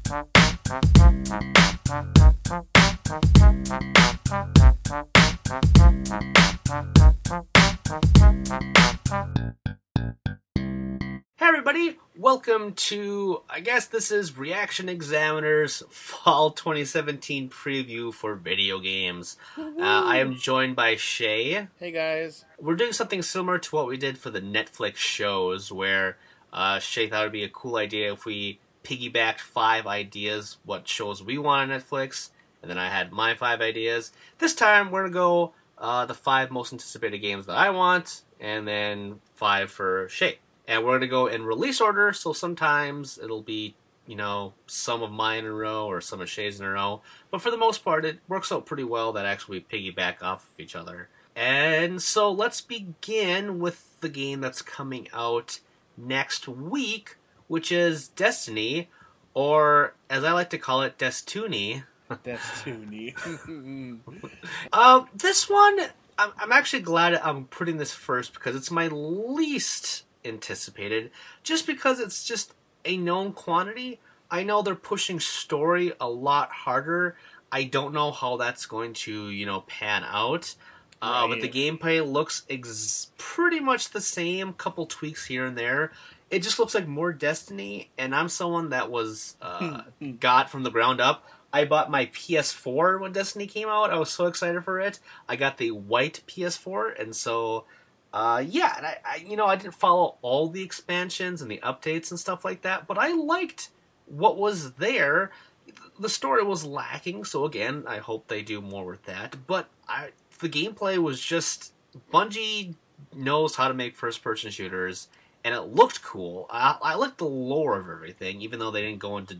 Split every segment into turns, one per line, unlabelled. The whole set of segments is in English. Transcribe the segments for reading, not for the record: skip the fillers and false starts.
Hey everybody, welcome to, I guess this is ReActionExaminer's Fall 2017 preview for video games. I am joined by Shay.
Hey guys.
We're doing something similar to what we did for the Netflix shows, where Shay thought it would be a cool idea if we piggybacked 5 ideas, what shows we want on Netflix, and then I had my 5 ideas. This time we're going to go the 5 most anticipated games that I want, and then 5 for Shay. And we're going to go in release order, so sometimes it'll be, you know, some of mine in a row or some of Shay's in a row. But for the most part, it works out pretty well that actually we piggyback off of each other. And so let's begin with the game that's coming out next week, which is Destiny, or as I like to call it, Destuni.
Destiny.
This one, I'm actually glad I'm putting this first because it's my least anticipated, just because it's just a known quantity. I know they're pushing story a lot harder. I don't know how that's going to, you know, pan out. Right. But the gameplay looks pretty much the same, couple tweaks here and there. It just looks like more Destiny, and I'm someone that was got from the ground up. I bought my PS4 when Destiny came out. I was so excited for it. I got the white PS4, and so yeah, and I didn't follow all the expansions and the updates and stuff like that, but I liked what was there. The story was lacking, so again, I hope they do more with that. But the gameplay was just, Bungie knows how to make first-person shooters, and it looked cool. I liked the lore of everything, even though they didn't go into,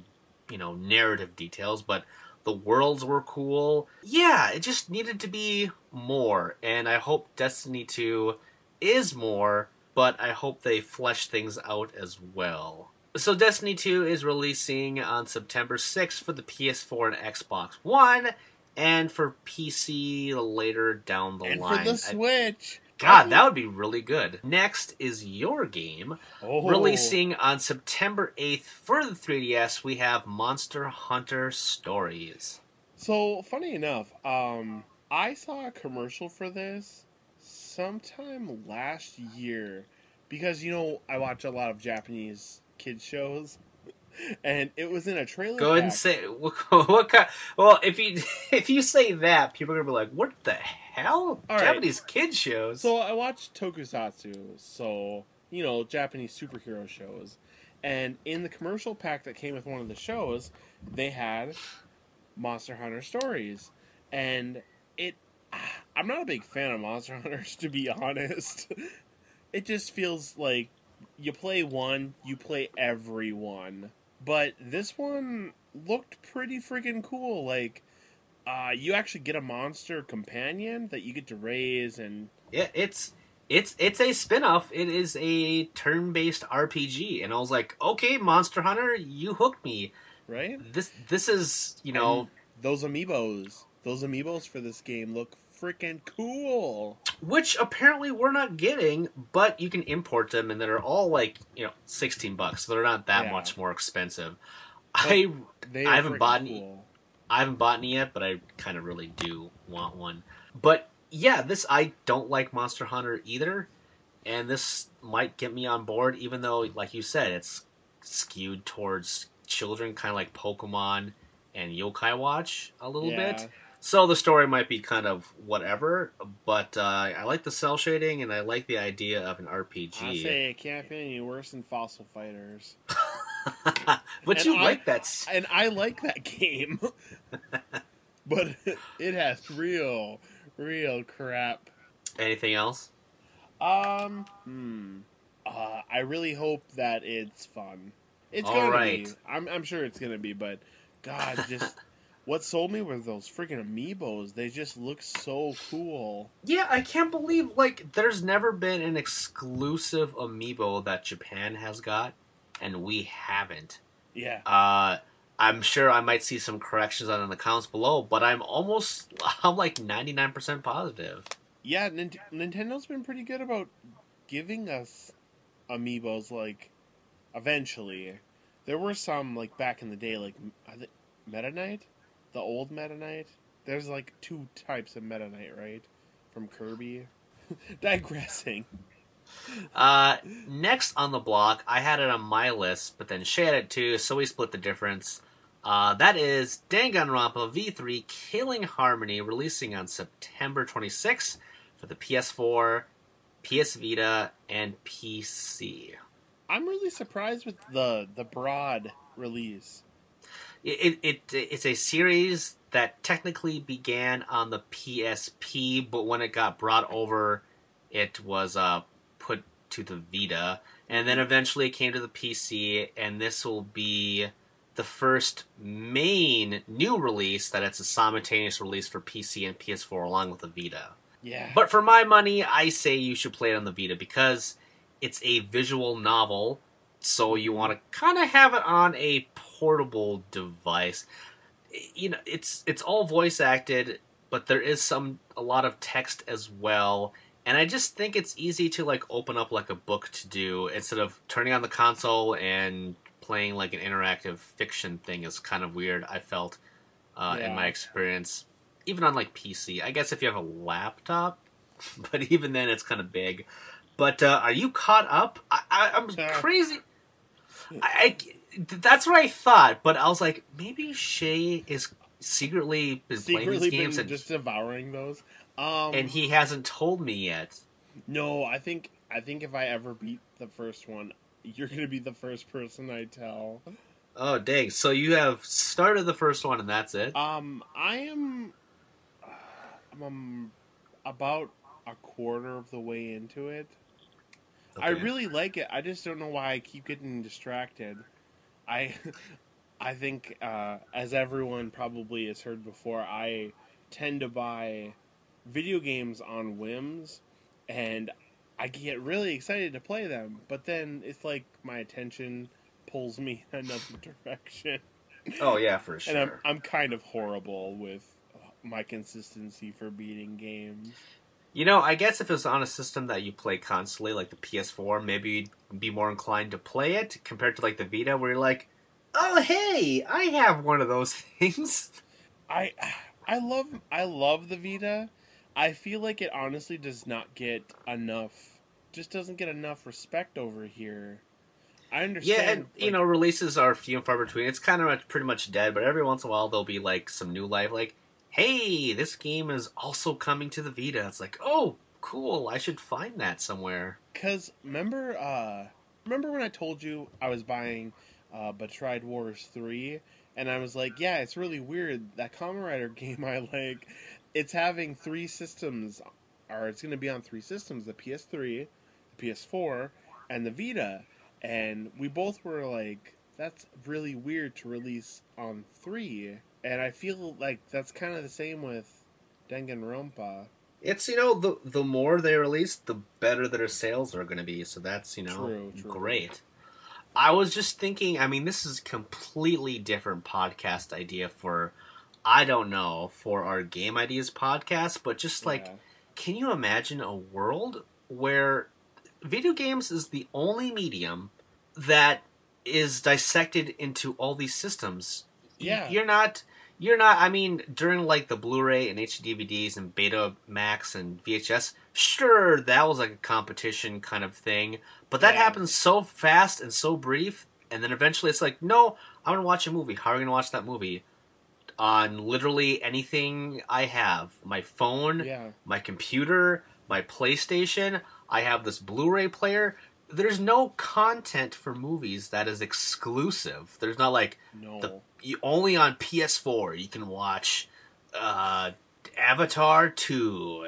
you know, narrative details, but the worlds were cool. Yeah, it just needed to be more, and I hope Destiny 2 is more, but I hope they flesh things out as well. So Destiny 2 is releasing on September 6th for the PS4 and Xbox One, and for PC later down the line.
And for the Switch.
God, that would be really good. Next is your game. Releasing on September 8th for the 3DS, we have Monster Hunter Stories.
So, funny enough, I saw a commercial for this sometime last year, because, you know, I watch a lot of Japanese kids shows, and it was in a trailer.
Go ahead and say what kind. Well, if you say that, people are gonna be like, "What the hell?" All Japanese right. Kids shows.
So I watched Tokusatsu, so you know, Japanese superhero shows, and in the commercial pack that came with one of the shows, they had Monster Hunter Stories, and I'm not a big fan of Monster Hunters, to be honest. It just feels like you play one, you play everyone. But this one looked pretty freaking cool. Like, you actually get a monster companion that you get to raise, and
yeah, it's a spin-off. It is a turn-based RPG, and I was like, okay, Monster Hunter, you hooked me.
Right?
This is, you know,
and those amiibos for this game look freaking cool.
Which apparently we're not getting, but you can import them, and they're all like, you know, $16, so they're not that much more expensive. I haven't bought any. I haven't bought any yet, but I kind of really do want one. But yeah, I don't like Monster Hunter either, and this might get me on board, even though, like you said, it's skewed towards children, kind of like Pokemon and Yokai Watch a little bit. So the story might be kind of whatever, but I like the cell shading, and I like the idea of an RPG.
I say it can't be any worse than Fossil Fighters.
But you like that.
And I like that game. But it has real crap.
Anything else?
I really hope that it's fun. It's gonna be. I'm sure it's gonna be, but God, just what sold me were those freaking amiibos. They just look so cool.
Yeah, I can't believe, like, there's never been an exclusive amiibo that Japan has got, and we haven't.
Yeah.
I'm sure I might see some corrections on the comments below, but I'm like 99% positive.
Yeah, Nintendo's been pretty good about giving us amiibos, like, eventually. There were some, like, back in the day, like, I think Meta Knight? The old Meta Knight? There's, like, two types of Meta Knight, right? From Kirby. Digressing.
Next on the block, I had it on my list, but then Shay had it too, so we split the difference. That is Danganronpa V3 Killing Harmony, releasing on September 26th for the PS4, PS Vita, and PC.
I'm really surprised with the broad release.
It's a series that technically began on the PSP, but when it got brought over, it was put to the Vita, and then eventually it came to the PC, and this will be the first main new release that it's a simultaneous release for PC and PS4 along with the Vita.
Yeah.
But for my money, I say you should play it on the Vita because it's a visual novel, so you want to kind of have it on a portable device. You know, it's all voice acted, but there is a lot of text as well. And I just think it's easy to like open up like a book to do instead of turning on the console and playing like an interactive fiction thing is kind of weird. I felt in my experience, even on like PC. I guess if you have a laptop, but even then it's kind of big. But are you caught up? I'm crazy. That's what I thought, but I was like, maybe Shay is secretly playing these games and
just devouring those.
And he hasn't told me yet.
No, I think if I ever beat the first one, you're gonna be the first person I tell.
Oh dang! So you have started the first one and that's it?
I'm about a quarter of the way into it. Okay. I really like it. I just don't know why I keep getting distracted. I think, as everyone probably has heard before, I tend to buy video games on whims, and I get really excited to play them, but then it's like my attention pulls me in another direction.
Oh yeah, for sure.
And I'm kind of horrible with my consistency for beating games.
You know, I guess if it's on a system that you play constantly, like the PS4, maybe you'd be more inclined to play it compared to like the Vita, where you're like, oh hey, I have one of those things.
I love the Vita. I feel like it honestly does not get enough, just doesn't get enough respect over here. I understand.
Yeah, and you know, releases are few and far between. It's kind of pretty much dead, but every once in a while there'll be like some new life, like, hey, this game is also coming to the Vita. It's like, oh, cool, I should find that somewhere.
Because remember when I told you I was buying Betrayed Wars 3, and I was like, yeah, it's really weird, that Kamen Rider game I like, it's having 3 systems, or it's going to be on 3 systems, the PS3, the PS4, and the Vita, and we both were like, that's really weird to release on 3. And I feel like that's kind of the same with Danganronpa.
It's, you know, the more they release, the better their sales are going to be. So that's, you know,
true.
Great. I was just thinking, I mean, this is a completely different podcast idea for, I don't know, for our Game Ideas podcast. But just like, can you imagine a world where video games is the only medium that is dissected into all these systems?
Yeah.
You're not, I mean, during like the Blu-ray and HD DVDs and Betamax and VHS, sure, that was like a competition kind of thing, but that happens so fast and so brief, and then eventually it's like, no, I want to watch a movie. How are we going to watch that movie? On literally anything I have. My phone, my computer, my PlayStation, I have this Blu-ray player. There's no content for movies that is exclusive. There's not like only on PS4 you can watch Avatar 2.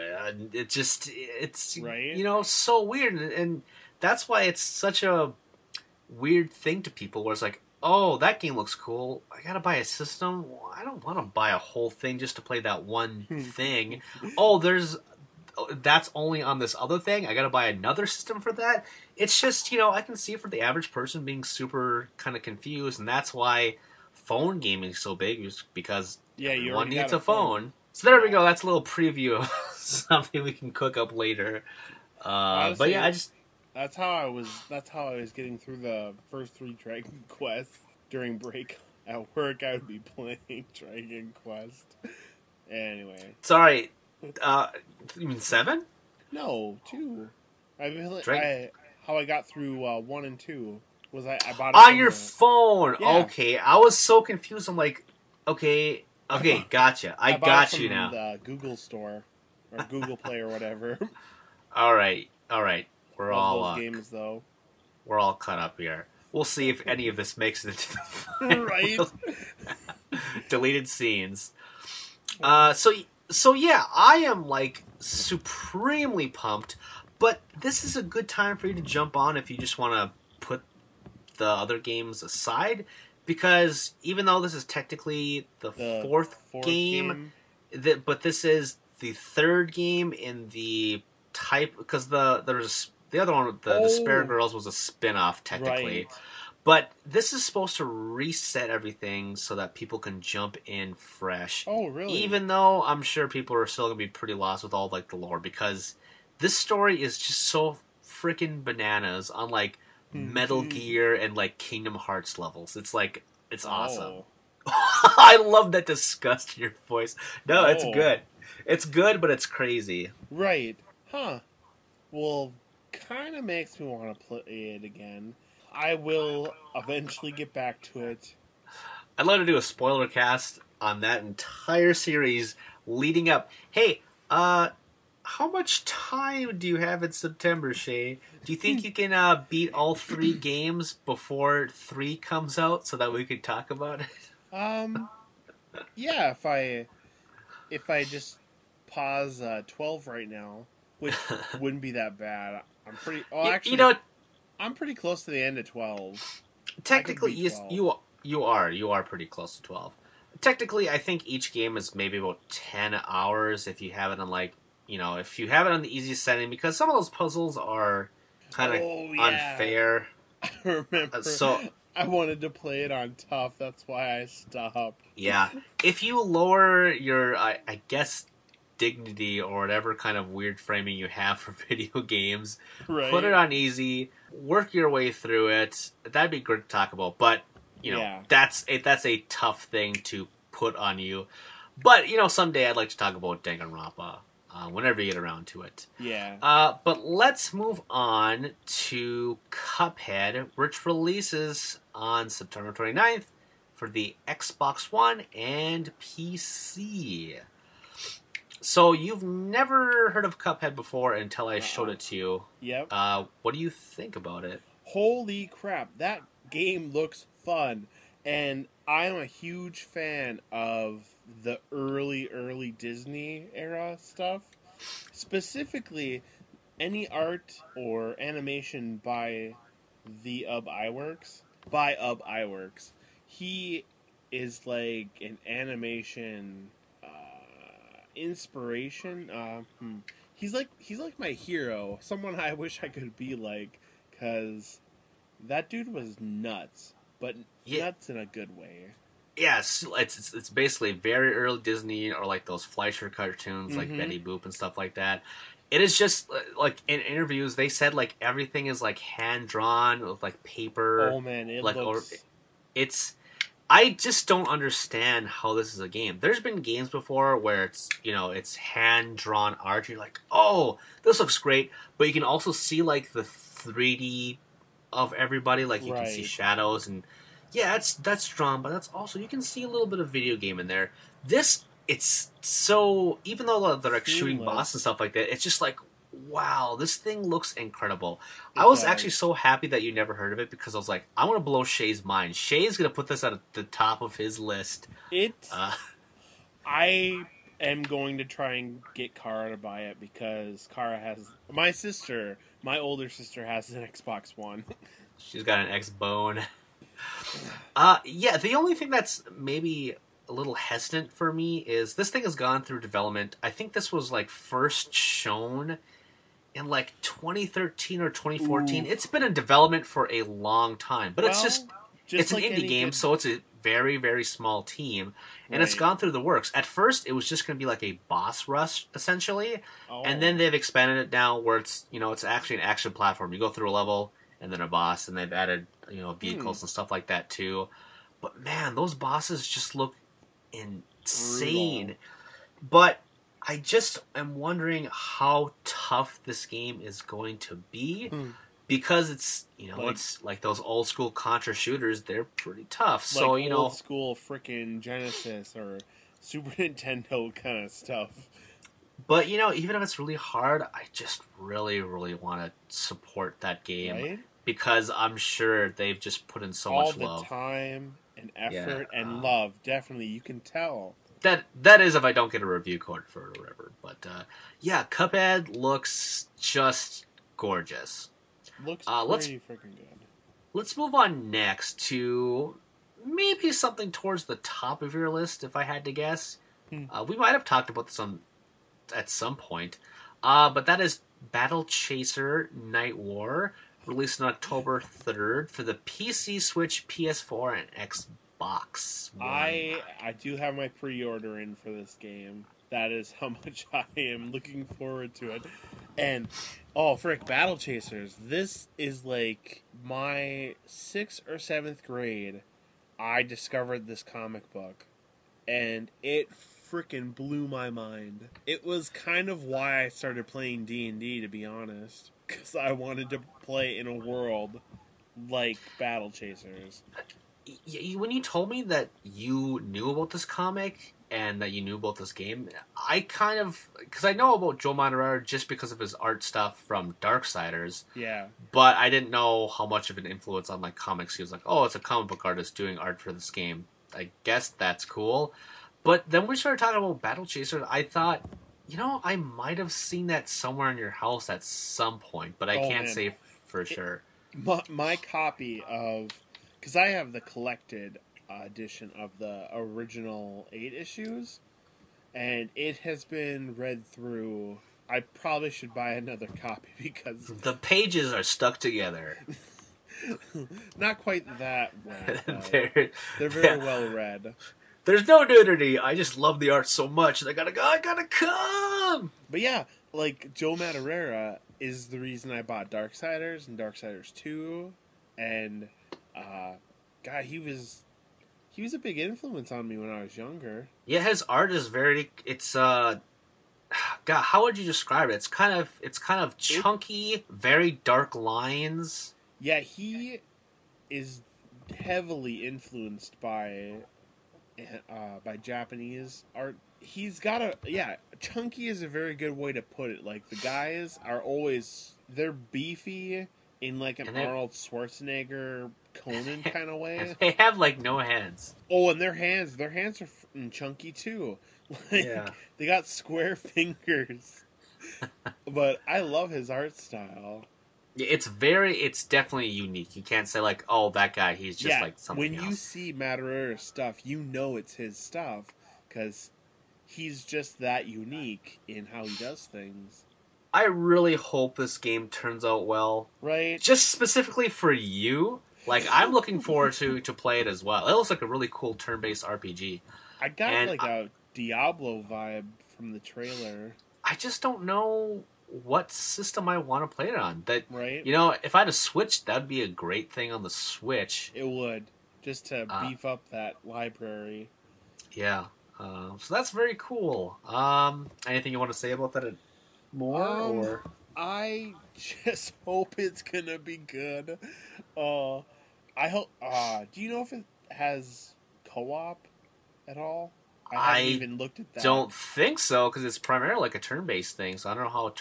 It's you know, so weird, and that's why it's such a weird thing to people. Where it's like, oh, that game looks cool. I gotta buy a system. Well, I don't want to buy a whole thing just to play that one thing. Oh, that's only on this other thing. I gotta buy another system for that. It's just, you know, I can see it for the average person being super kind of confused, and that's why phone gaming is so big, is because everyone needs a phone. So there we go. That's a little preview of something we can cook up later.
Honestly,
but yeah,
that's how I was getting through the first 3 Dragon Quests. during break at work, I would be playing Dragon Quest. Anyway.
Sorry, you mean 7?
No, 2.
Dragon...
How I got through 1 and 2 was I bought it
On
from
your phone!
Yeah.
Okay, I was so confused. I'm like, okay, gotcha. I got you now.
The Google store, or Google Play, or whatever.
Alright. We're
Love
all...
those games, though.
We're all caught up here. We'll see if any of this makes it into the final.
Right?
Deleted scenes. So yeah, I am like supremely pumped, but this is a good time for you to jump on if you just want to put the other games aside, because even though this is technically the fourth game. But this is the third game in the type, because there's the other one, the Despair Girls, was a spin-off technically.
Right.
But this is supposed to reset everything so that people can jump in fresh.
Oh, really?
Even though I'm sure people are still going to be pretty lost with all like the lore, because this story is just so freaking bananas on like Metal Gear and like Kingdom Hearts levels. It's like, it's awesome. I love that disgust in your voice. No, it's good. It's good, but it's crazy.
Right. Huh. Well, kind of makes me want to play it again. I will eventually get back to it.
I'd love to do a spoiler cast on that entire series leading up. Hey, how much time do you have in September, Shay? Do you think you can beat all 3 games before 3 comes out so that we could talk about it?
Yeah, if I just pause 12 right now, which wouldn't be that bad. I'm pretty... Oh, actually, I'm pretty close to the end of 12.
Technically, you are pretty close to 12. Technically, I think each game is maybe about 10 hours if you have it on, like, if you have it on the easiest setting, because some of those puzzles are kind of unfair.
I remember.
So
I wanted to play it on tough. That's why I stopped.
Yeah. If you lower your, I guess, dignity or whatever kind of weird framing you have for video games, put it on easy, work your way through it. That'd be good to talk about. But, that's a tough thing to put on you. But, someday I'd like to talk about Danganronpa. Whenever you get around to it.
Yeah.
But let's move on to Cuphead, which releases on September 29th for the Xbox One and PC. So you've never heard of Cuphead before until I showed it to you.
Yep.
What do you think about it?
Holy crap, that game looks fun. And I'm a huge fan of the early Disney era stuff. Specifically, any art or animation by the Iworks. He is like an animation inspiration. He's like my hero. Someone I wish I could be like, because that dude was nuts. But nuts in a good way.
Yes, it's basically very early Disney, or like those Fleischer cartoons, like Betty Boop and stuff like that. It is just like in interviews they said like everything is like hand drawn with like paper.
Oh man,
it's. I just don't understand how this is a game. There's been games before where it's hand drawn art. You're like, oh, this looks great, but you can also see like the 3D of everybody, like you can see shadows, and that's drawn, but that's also, you can see a little bit of video game in there. This, it's so, even though they're like shooting boss and stuff like that, it's just like, wow, this thing looks incredible. I was actually so happy that you never heard of it, because I was like, I want to blow Shay's mind. Shay's gonna put this at the top of his list.
I am going to try and get Kara to buy it, because Kara has, my older sister has an Xbox One.
She's got an X-Bone. Yeah, the only thing that's maybe a little hesitant for me is this thing has gone through development. I think this was like first shown in like 2013 or 2014. It's been in development for a long time, but it's just it's like an indie game, so it's a very, very small team, and it's gone through the works. At first, it was just going to be like a boss rush, essentially, and then they've expanded it now where it's, it's actually an action platform. You go through a level, and then a boss, and they've added, vehicles and stuff like that, too. But man, those bosses just look insane.
Brutal.
But I just am wondering how tough this game is going to be. Because it's, it's like those old school Contra shooters, they're pretty tough. So,
like old school freaking Genesis or Super Nintendo kind of stuff.
But, even if it's really hard, I just really, really want to support that game.
Right?
Because I'm sure they've just put in so much love.
All the time and effort and love, definitely. You can tell.
That is if I don't get a review code for it or whatever. But, Cuphead looks just gorgeous.
Looks pretty freaking good.
Let's move on next to maybe something towards the top of your list, if I had to guess. We might have talked about this at some point. But that is Battle Chaser Nightwar, released on October 3rd for the PC, Switch, PS4, and Xbox One.
I do have my pre-order in for this game. That is how much I am looking forward to it. And, frick, Battle Chasers. This is like my 6th or 7th grade. I discovered this comic book. And it freaking blew my mind. It was kind of why I started playing D&D, to be honest. Because I wanted to play in a world like Battle Chasers.
When you told me that you knew about this comic and that you knew about this game, I kind of... Because I know about Joe Madureira just because of his art stuff from Darksiders.
Yeah.
But I didn't know how much of an influence on, comics. He was like, it's a comic book artist doing art for this game. I guess that's cool. But then we started talking about Battle Chaser. I thought, I might have seen that somewhere in your house at some point. But I can't say for sure.
My copy of... Because I have the collected edition of the original 8 issues, and it has been read through. I probably should buy another copy because...
The pages are stuck together.
Not quite that well.
They're
very well read.
There's no nudity. I just love the art so much. I gotta come!
But yeah, Joe Madureira is the reason I bought Darksiders and Darksiders 2, and... God, he was a big influence on me when I was younger.
Yeah, his art is it's God, how would you describe it? It's kind of chunky, very dark lines.
Yeah, he is heavily influenced by Japanese art. He's got chunky is a very good way to put it. Like, the guys are they're beefy in an Arnold Schwarzenegger, Conan kind of way.
They have no hands.
Oh, and their hands are chunky too. They got square fingers. But I love his art style.
It's definitely unique. You can't say that guy, he's just something else.
When you see Madureira's stuff, you know it's his stuff because he's just that unique in how he does things.
I really hope this game turns out well.
Right.
Just specifically for you. I'm looking forward to play it as well. It looks like a really cool turn-based RPG.
I got a Diablo vibe from the trailer.
I just don't know what system I want to play it on.
Right.
If I had a Switch, that'd be a great thing on the Switch.
It would. Just to beef up that library.
Yeah. So that's very cool. Anything you want to say about that more? Or
I just hope it's gonna be good. I hope. Do you know if it has co-op at all? I haven't even looked at that.
Don't think so because it's primarily a turn-based thing. So I don't know how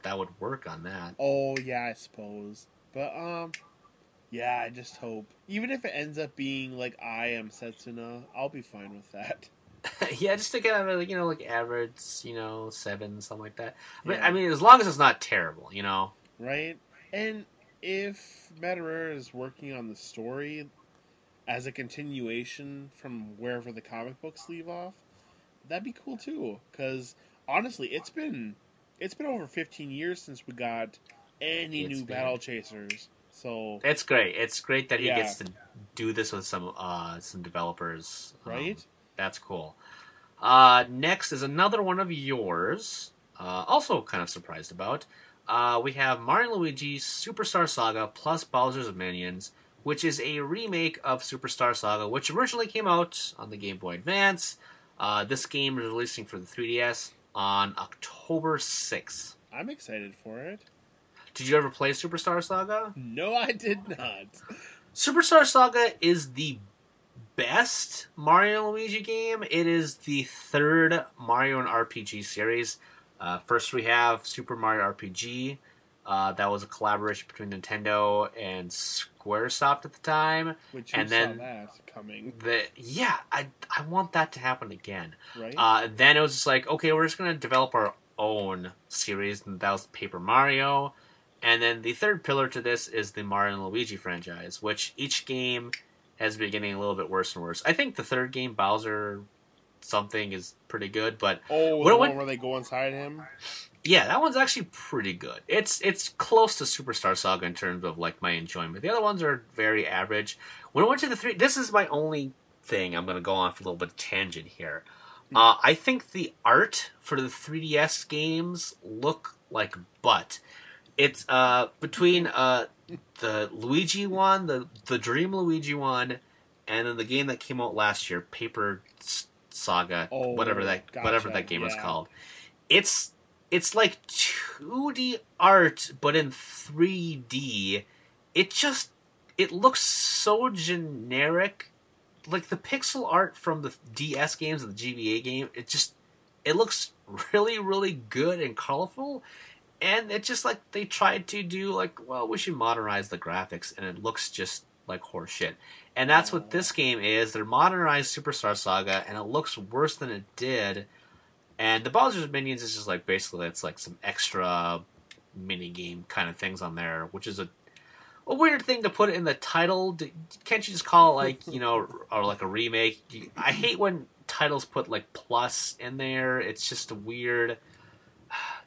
that would work on that.
Oh yeah, I suppose. But yeah, I just hope. Even if it ends up being I Am Setsuna, I'll be fine with that.
Yeah, just to get average, 7, something like that. I mean, as long as it's not terrible,
Right? And if Madureira is working on the story as a continuation from wherever the comic books leave off, that'd be cool too. Because honestly, it's been over 15 years since we got any new Battle Chasers. So
it's great. It's great that he gets to do this with some developers.
Right?
That's cool. Next is another one of yours. Also kind of surprised about. We have Mario & Luigi Superstar Saga plus Bowser's Minions which is a remake of Superstar Saga, which originally came out on the Game Boy Advance. This game is releasing for the 3DS on October 6th.
I'm excited for it.
Did you ever play Superstar Saga?
No, I did not.
Superstar Saga is the best Mario and Luigi game. It is the third Mario and RPG series. First we have Super Mario RPG. That was a collaboration between Nintendo and Squaresoft at the time.
Which you
and
saw
then
that coming.
I want that to happen again.
Right?
Then it was just like, okay, we're just going to develop our own series, and that was Paper Mario. And then the third pillar to this is the Mario and Luigi franchise, which each game has been getting a little bit worse and worse. I think the third game, Bowser something, is pretty good, but...
Oh, the one where they go inside him?
Yeah, that one's actually pretty good. It's close to Superstar Saga in terms of like my enjoyment. The other ones are very average. When I went to the 3... This is my only thing. I'm going to go on for a little bit of tangent here. I think the art for the 3DS games look like butt. It's between the Luigi one, the Dream Luigi one, and then the game that came out last year, Paper Saga, whatever that game was called. It's like 2D art, but in 3D. It looks so generic. Like the pixel art from the DS games and the GBA game, it looks really, really good and colorful. And it's just like they tried to do like, well, we should modernize the graphics, and it looks just like horseshit. And that's what this game is. They're modernized Superstar Saga, and it looks worse than it did. And the Bowser's Minions is just like, basically, it's like some extra mini game kind of things on there, which is a weird thing to put in the title. Can't you just call it like, or like a remake? I hate when titles put like plus in there. It's just a weird.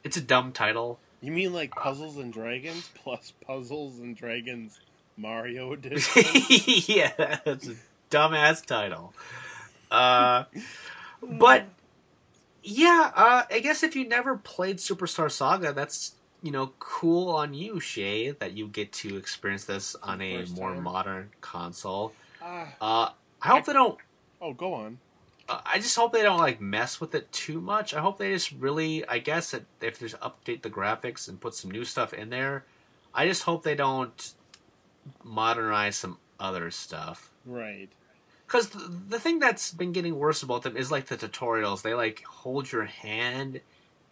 It's a dumb title.
You mean like Puzzles and Dragons plus Puzzles and Dragons Mario Edition?
Yeah, that's a dumbass title. But yeah, I guess if you never played Superstar Saga, that's cool on you, Shay, that you get to experience this on a more modern console. I hope they don't.
Oh, go on.
I just hope they don't like mess with it too much. I hope they just really, I guess, if they update the graphics and put some new stuff in there, I just hope they don't modernize some other stuff.
Right.
Because the thing that's been getting worse about them is like the tutorials. They like hold your hand,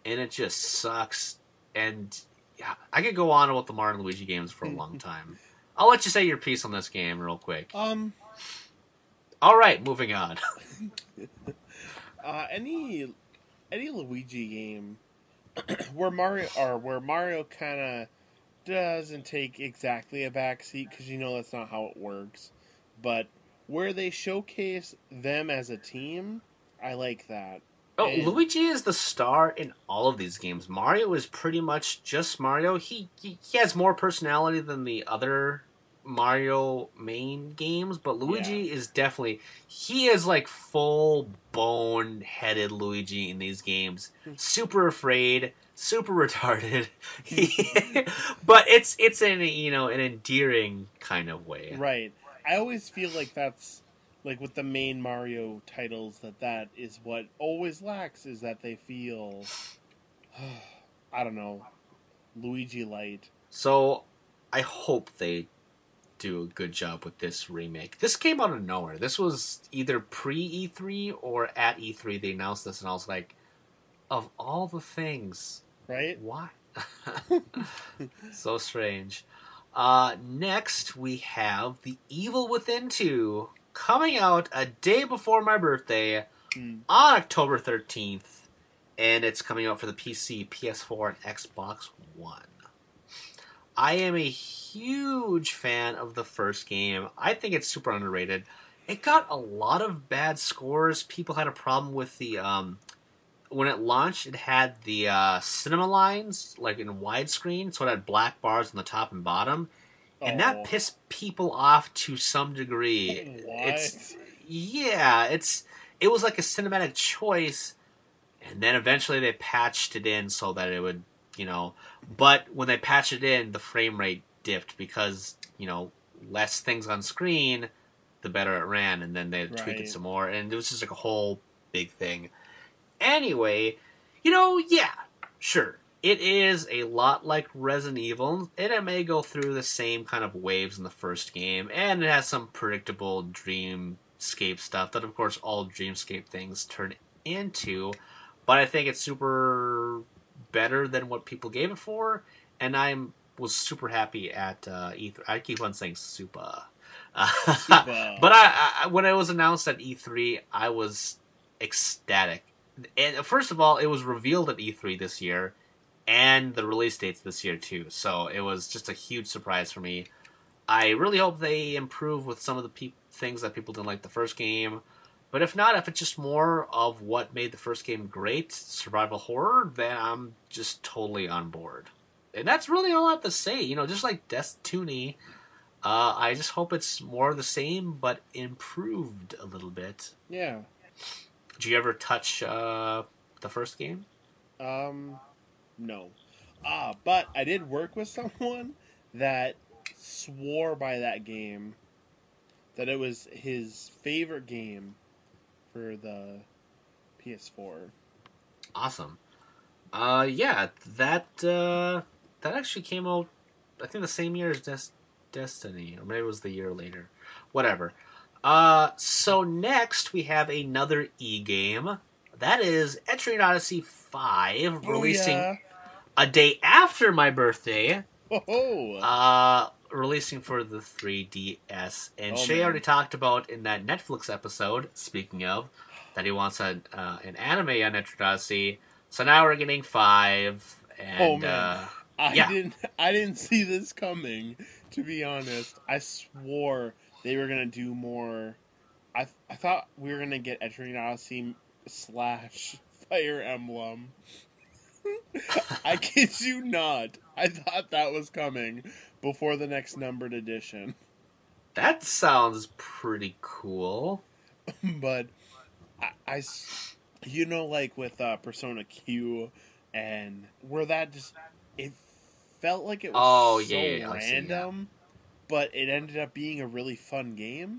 and it just sucks. And yeah, I could go on about the Mario and Luigi games for a long time. I'll let you say your piece on this game real quick. All right, moving on.
Any Luigi game where Mario kind of doesn't take exactly a backseat, because that's not how it works, but where they showcase them as a team, I like that.
Oh, Luigi is the star in all of these games. Mario is pretty much just Mario. He has more personality than the other Mario main games, but Luigi is definitely... He is like full bone-headed Luigi in these games. Super afraid, super retarded. But it's in an endearing kind of way.
Right. I always feel like that's... Like with the main Mario titles, that is what always lacks, is that they feel, I don't know, Luigi light.
So, I hope they do a good job with this remake. This came out of nowhere. This was either pre-E3 or at E3 they announced this, and I was like, of all the things,
right?
Why? So strange. Next, we have The Evil Within 2, coming out a day before my birthday on October 13th, and it's coming out for the PC, PS4, and Xbox One. I am a huge fan of the first game. I think it's super underrated. It got a lot of bad scores. People had a problem with the... when it launched, it had the cinema lines, like in widescreen, so it had black bars on the top and bottom. And that pissed people off to some degree.
What?
It was like a cinematic choice, and then eventually they patched it in so that it would, but when they patched it in, the frame rate dipped because, less things on screen, the better it ran, and then they tweak it some more, and it was just like a whole big thing. Anyway, yeah, sure. It is a lot like Resident Evil, and it may go through the same kind of waves in the first game, and it has some predictable dreamscape stuff that, of course, all dreamscape things turn into, but I think it's super better than what people gave it for, and was super happy at E3. I keep on saying super.
Super.
But I when it was announced at E3, I was ecstatic. And first of all, it was revealed at E3 this year, and the release date's this year too. So it was just a huge surprise for me. I really hope they improve with some of the things that people didn't like the first game. But if not, if it's just more of what made the first game great, survival horror, then I'm just totally on board. And that's really all I have to say. Just like Destiny, I just hope it's more of the same, but improved a little bit.
Yeah.
Did you ever touch the first game?
No. But I did work with someone that swore by that game, that it was his favorite game for the PS4.
Awesome. Yeah, that actually came out, I think, the same year as Destiny, or maybe it was the year later. Whatever. So next we have another E-game. That is Etrian Odyssey 5, releasing a day after my birthday. Releasing for the 3DS. And Shay already talked about in that Netflix episode, speaking of, that he wants an anime on Etrian Odyssey. So now we're getting 5. And,
I didn't see this coming, to be honest. I swore they were going to do more. I thought we were going to get Etrian Odyssey / Fire Emblem. I kid you not. I thought that was coming before the next numbered edition.
That sounds pretty cool.
But I like with Persona Q, and where that just, it felt like it was random, but it ended up being a really fun game.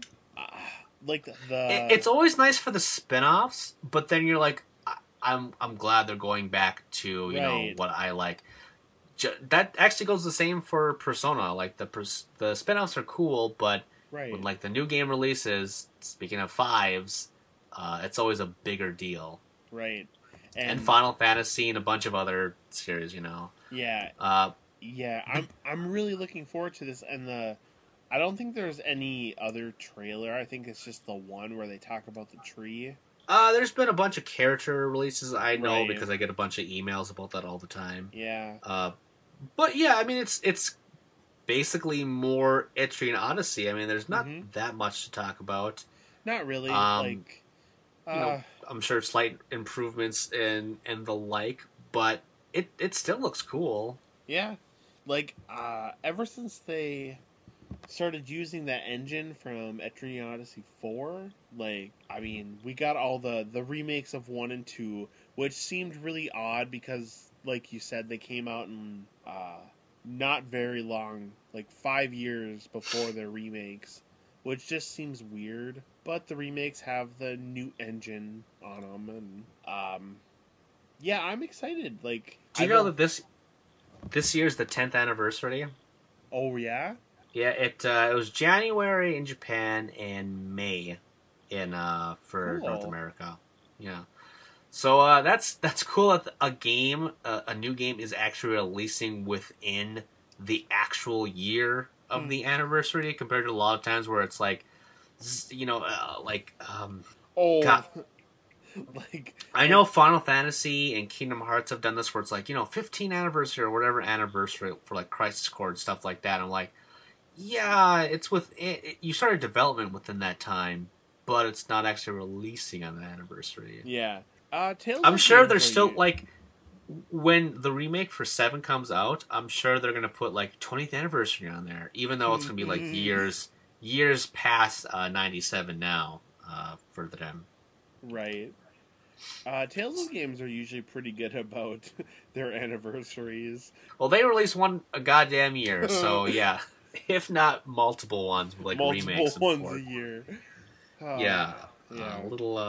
It's always nice for the spin-offs, but then you're like, I'm glad they're going back to what I like. That actually goes the same for Persona. Like the spin-offs are cool, but when like the new game releases, speaking of 5s, it's always a bigger deal.
Right.
And Final Fantasy and a bunch of other series,
Yeah. I'm really looking forward to this, and I don't think there's any other trailer. I think it's just the one where they talk about the tree.
There's been a bunch of character releases, I know, because I get a bunch of emails about that all the time.
Yeah.
But yeah, I mean, it's basically more Etrian Odyssey. I mean, there's not that much to talk about.
Not really.
I'm sure slight improvements and the like, but it still looks cool.
Yeah. Ever since they started using that engine from Etrian Odyssey 4, we got all the remakes of 1 and 2, which seemed really odd because, like you said, they came out in not very long, 5 years before their remakes, which just seems weird. But the remakes have the new engine on them, and yeah, I'm excited. Do
you know that this year's the 10th anniversary?
Oh yeah.
Yeah, it was January in Japan and May for North America. Yeah, so that's cool that a new game is actually releasing within the actual year of the anniversary, compared to a lot of times where it's I know Final Fantasy and Kingdom Hearts have done this where it's 15th anniversary or whatever anniversary for Crisis Core and stuff like that. I'm like, yeah, it's you started development within that time, but it's not actually releasing on the anniversary.
Yeah.
I'm sure there's still when the remake for 7 comes out, I'm sure they're gonna put 20th anniversary on there, even though it's gonna be years past 97 now for them.
Right. Telltale games are usually pretty good about their anniversaries.
Well, they release one a goddamn year, so yeah. if not multiple ones, like
multiple
remakes and
ones
port.
a year.
Yeah,
Yeah.
little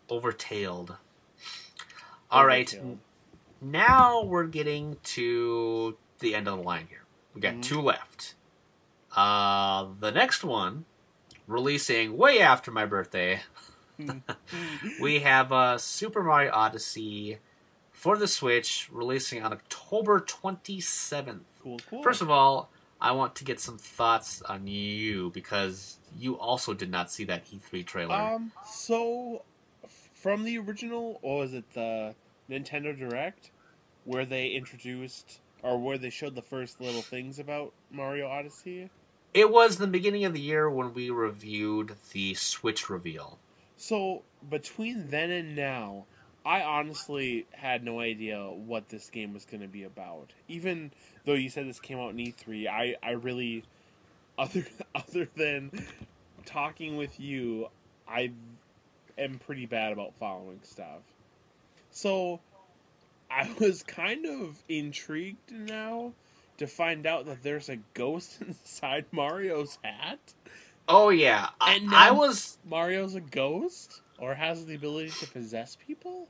overtailed. All right,
Overkill.
now we're getting to the end of the line here. We got two left. The next one, releasing way after my birthday, we have Super Mario Odyssey for the Switch, releasing on October 27th.
Cool.
First of all, I want to get some thoughts on you, because you also did not see that E3 trailer.
So from the original, or was it the Nintendo Direct, where they introduced, or where they showed the first little things about Mario Odyssey?
It was the beginning of the year when we reviewed the Switch reveal.
So between then and now, I honestly had no idea what this game was going to be about. Even though you said this came out in E3, I really, other than talking with you, I am pretty bad about following stuff. So I was kind of intrigued now to find out that there's a ghost inside Mario's hat.
Oh yeah,
And
I was
Mario's a ghost, or has the ability to possess people?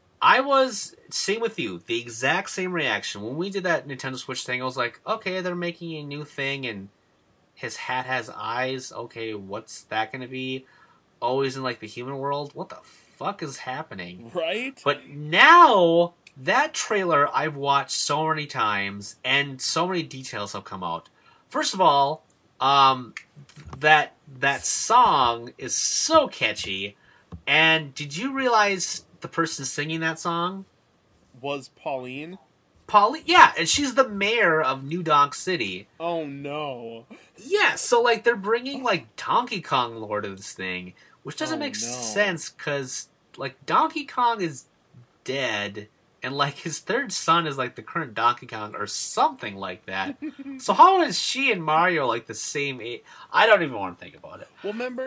same with you, the exact same reaction when we did that Nintendo Switch thing. I was like, okay, they're making a new thing, and his hat has eyes. Okay, what's that going to be? Always in like the human world. What the fuck is happening?
Right?
But now that trailer I've watched so many times, and so many details have come out. First of all, that song is so catchy. And did you realize the person singing that song?
Was Pauline?
Yeah, and she's the mayor of New Donk City.
Oh no.
Yeah, so like they're bringing like Donkey Kong lore to this thing, which doesn't make
no.
sense, because like Donkey Kong is dead, and like his third son is like the current Donkey Kong or something like that. So how is she and Mario like the same age? I don't even want to think about it.
Well, remember,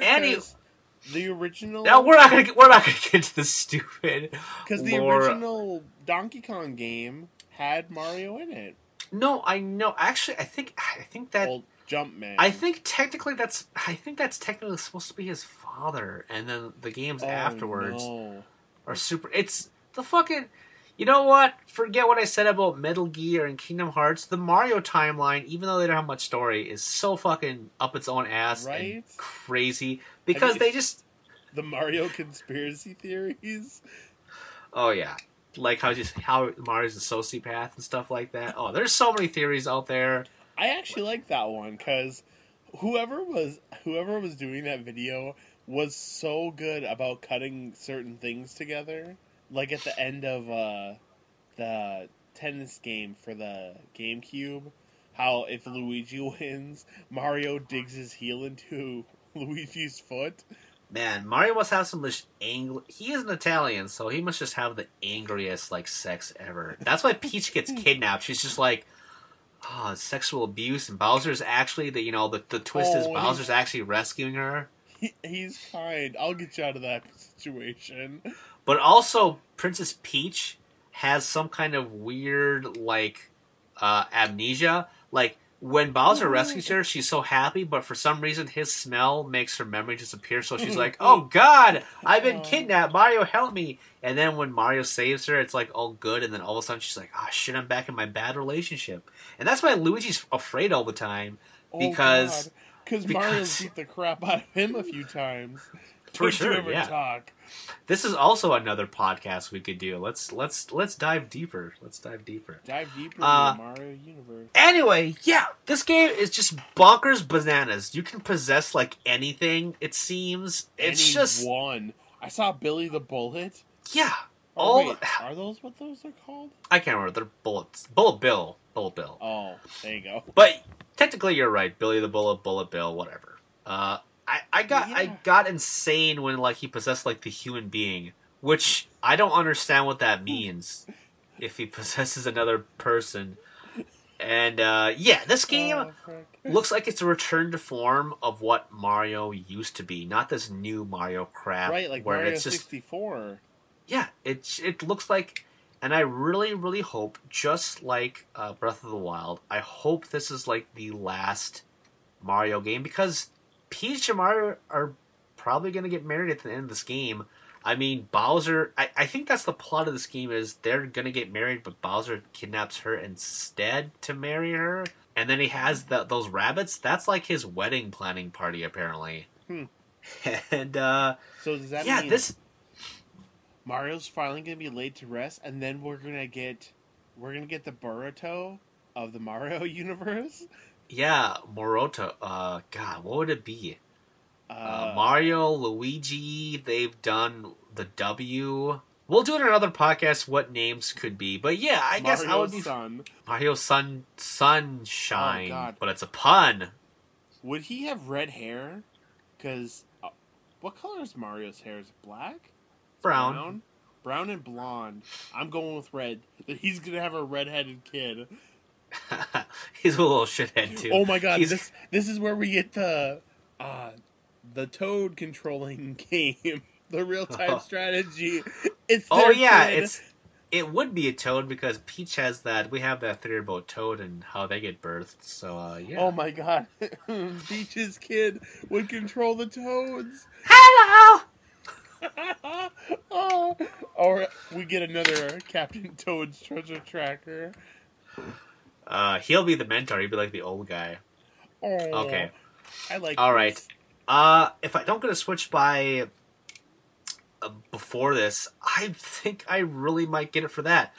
the original...
Now we're not gonna get into this stupid
Because the
lore.
original Donkey Kong game had Mario in it.
No, I know. Actually, I think that...
Well, Jumpman.
I think technically that's supposed to be his father, and then the games afterwards are super... It's the fucking... You know what? Forget what I said about Metal Gear and Kingdom Hearts. The Mario timeline, even though they don't have much story, is so fucking up its own ass and crazy. Because they just...
The Mario conspiracy theories?
Oh, yeah. Like how Mario's a sociopath and stuff like that. Oh, there's so many theories out there.
I actually like that one, because whoever was doing that video was so good about cutting certain things together. Like at the end of the tennis game for the GameCube, how if Luigi wins, Mario digs his heel into Luigi's foot.
Man, Mario must have some angry... He is an Italian, so he must just have the angriest, like, sex ever. That's why Peach gets kidnapped. She's just like, oh, sexual abuse, and Bowser's actually, the twist is Bowser's actually rescuing her.
He's kind. I'll get you out of that situation.
But also, Princess Peach has some kind of weird, like, amnesia. Like, when Bowser rescues her, she's so happy, but for some reason his smell makes her memory disappear, so she's like, oh god, I've been kidnapped, Mario help me. And then when Mario saves her, it's like all good, and then all of a sudden she's like, oh shit, I'm back in my bad relationship. And that's why Luigi's afraid all the time, because
Mario's beat the crap out of him a few times.
For sure, yeah.
Talk.
This is also another podcast we could do. Let's dive deeper.
Dive deeper into the Mario universe.
Anyway, yeah, this game is just bonkers bananas. You can possess like anything. It seems it's just
one. I saw Billy the Bullet.
Yeah.
Are those what those are called?
I can't remember. They're bullets. Bullet Bill.
Oh, there you go.
But technically, you're right. Billy the Bullet, Bullet Bill, whatever. I got insane when like he possessed like the human being, which I don't understand what that means. If he possesses another person, and this game looks like it's a return to form of what Mario used to be, not this new Mario crap.
Right, like
where
Mario
it's just
64.
Yeah, it looks like And I really, really hope, just like Breath of the Wild, I hope this is like the last Mario game, because Peach and Mario are probably going to get married at the end of this game. I mean, Bowser, I think that's the plot of this game, is they're going to get married, but Bowser kidnaps her instead to marry her. And then he has those rabbits. That's like his wedding planning party, apparently. And,
so does that mean Mario's finally going to be laid to rest, and then we're going to get the Boruto of the Mario universe?
Yeah, Moroto. God, what would it be? Mario, Luigi, they've done the W. We'll do it in another podcast what names could be. But yeah, I guess I would be... Mario Sunshine. Oh, God. But it's a pun.
Would he have red hair? Because what color is Mario's hair? Is it black?
Brown.
Brown and blonde. I'm going with red. He's going to have a red-headed kid.
He's a little shithead, too.
Oh, my God. This is where we get the Toad controlling game. The real-time strategy. It's kid.
It would be a Toad, because Peach has that. We have that theory about Toad and how they get birthed. So yeah.
Oh my God, Peach's kid would control the Toads.
Hello.
Oh, or we get another Captain Toad's treasure tracker.
He'll be the mentor. He'll be like the old guy.
Oh,
okay.
I like.
All right. If I don't get a Switch by before this, I think I really might get it for that.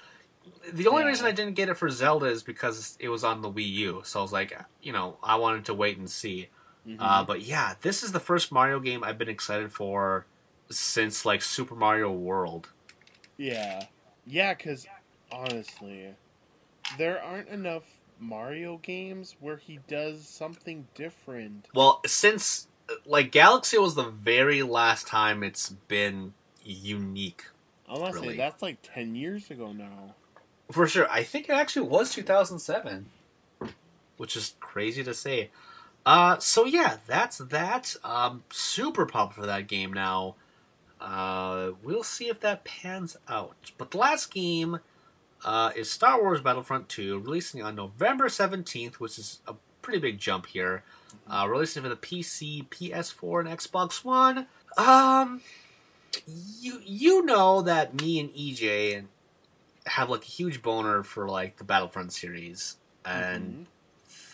The only reason I didn't get it for Zelda is because it was on the Wii U. So I was like, I wanted to wait and see. Mm-hmm. But yeah, this is the first Mario game I've been excited for since like Super Mario World.
Yeah. Yeah, because honestly, there aren't enough Mario games where he does something different.
Well, since like Galaxy was the very last time it's been unique.
I want to say that's like 10 years ago now.
For sure. I think it actually was 2007. Which is crazy to say. So yeah, that's that. Super pumped for that game now. We'll see if that pans out. But the last game is Star Wars Battlefront 2, releasing on November 17th, which is a pretty big jump here. Releasing for the PC, PS4, and Xbox One. You know that me and EJ have like a huge boner for like the Battlefront series, and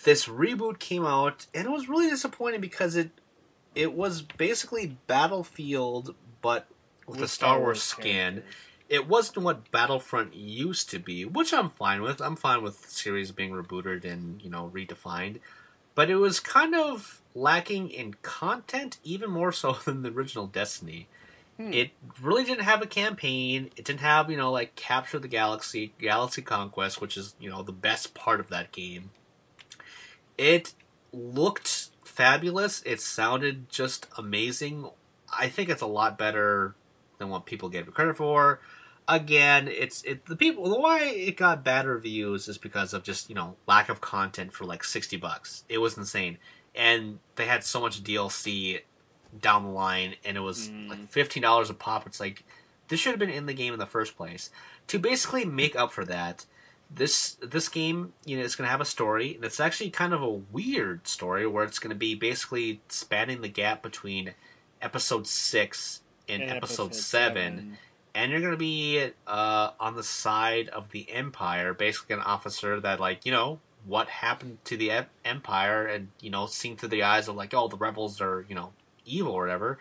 this reboot came out, and it was really disappointing because it was basically Battlefield, but with a Star Wars skin. It wasn't what Battlefront used to be, which I'm fine with. I'm fine with the series being rebooted and redefined. But it was kind of lacking in content, even more so than the original Destiny. It really didn't have a campaign. It didn't have, like Capture the Galaxy Conquest, which is, the best part of that game. It looked fabulous. It sounded just amazing. I think it's a lot better than what people gave it credit for. Again, why it got bad reviews is because of just, lack of content for like $60. It was insane. And they had so much DLC down the line, and it was like $15 a pop. It's like, this should have been in the game in the first place. To basically make up for that, this game, is going to have a story, and it's actually kind of a weird story where it's going to be basically spanning the gap between Episode 6 and Episode 7. And you're going to be on the side of the Empire, basically an officer that, like, what happened to the Empire, and, seeing through the eyes of, like, the rebels are, evil or whatever.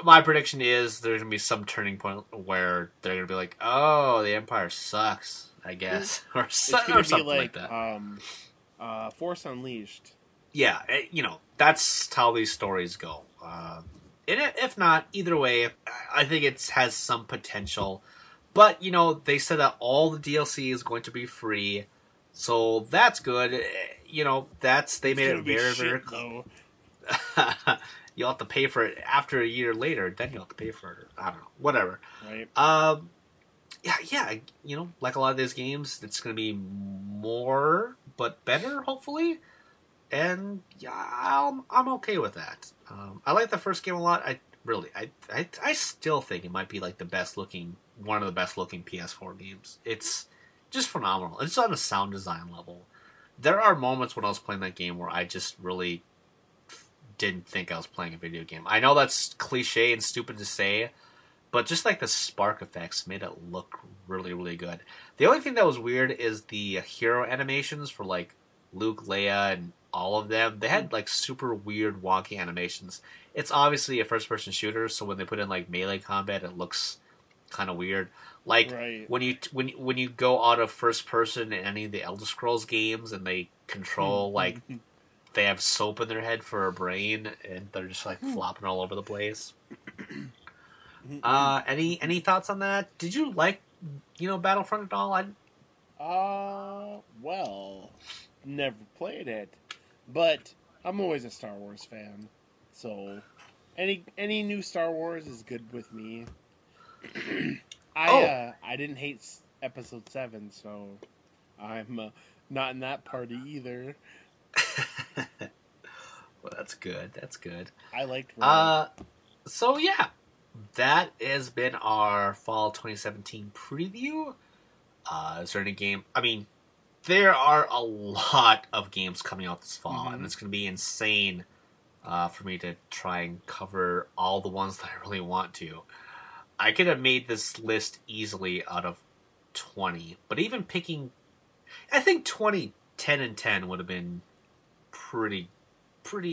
My prediction is there's going to be some turning point where they're going to be like, oh, the Empire sucks, I guess. Or something like that.
Force Unleashed.
Yeah, that's how these stories go. And if not, either way, I think it has some potential. But, they said that all the DLC is going to be free. So that's good. They made it very, very cool. You'll have to pay for it after a year later. Then you'll have to pay for it. I don't know. Whatever.
Right.
Yeah. Like a lot of these games, it's going to be more, but better, hopefully. And yeah, I'm okay with that. I like the first game a lot. I still think it might be like the best looking one of the best looking PS4 games. It's just phenomenal. It's on a sound design level. There are moments when I was playing that game where I just really didn't think I was playing a video game. I know that's cliche and stupid to say, but just like the spark effects made it look really, really good. The only thing that was weird is the hero animations for like Luke, Leia, and all of them. They had like super weird, wonky animations. It's obviously a first-person shooter, so when they put in like melee combat, it looks kind of weird. Like
Right.
when you go out of first person in any of the Elder Scrolls games and they control like they have soap in their head for a brain and they're just like flopping all over the place. Any thoughts on that? Did you like Battlefront at all?
Well, never played it, but I'm always a Star Wars fan, so any new Star Wars is good with me. I didn't hate Episode 7, so I'm not in that party either.
Well, that's good. That's good.
I liked Red.
So yeah, that has been our fall 2017 preview. Is there any game? I mean, there are a lot of games coming out this fall, and it's going to be insane for me to try and cover all the ones that I really want to. I could have made this list easily out of 20, but even picking, I think 20, 10, and 10 would have been pretty.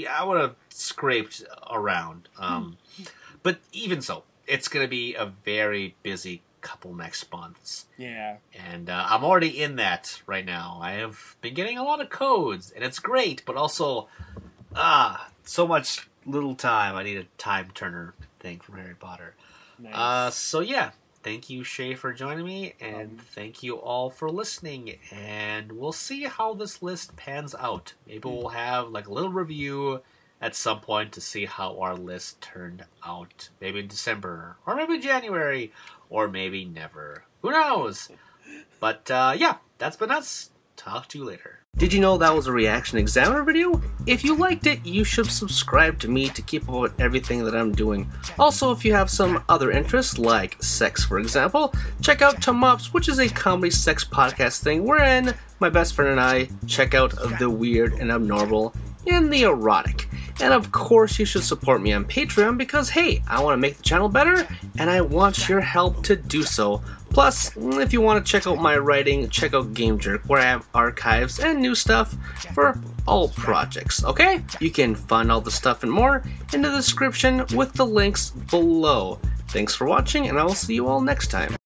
I would have scraped around. But even so, it's going to be a very busy couple next months.
Yeah.
And I'm already in that right now. I have been getting a lot of codes, and it's great, but also, so much little time. I need a time turner thing from Harry Potter.
Nice.
So yeah, thank you, Shay, for joining me, and thank you all for listening, and we'll see how this list pans out. Maybe we'll have like a little review at some point to see how our list turned out. Maybe in December, or maybe January, or maybe never. Who knows? But yeah, that's been us. Talk to you later. Did you know that was a Reaction Examiner video? If you liked it, you should subscribe to me to keep up with everything that I'm doing. Also, if you have some other interests, like sex for example, check out Tomops, which is a comedy sex podcast thing wherein my best friend and I check out the weird and abnormal and the erotic. And of course, you should support me on Patreon because, hey, I want to make the channel better and I want your help to do so. Plus, if you want to check out my writing, check out Game Jerk, where I have archives and new stuff for all projects, okay? You can find all the stuff and more in the description with the links below. Thanks for watching, and I will see you all next time.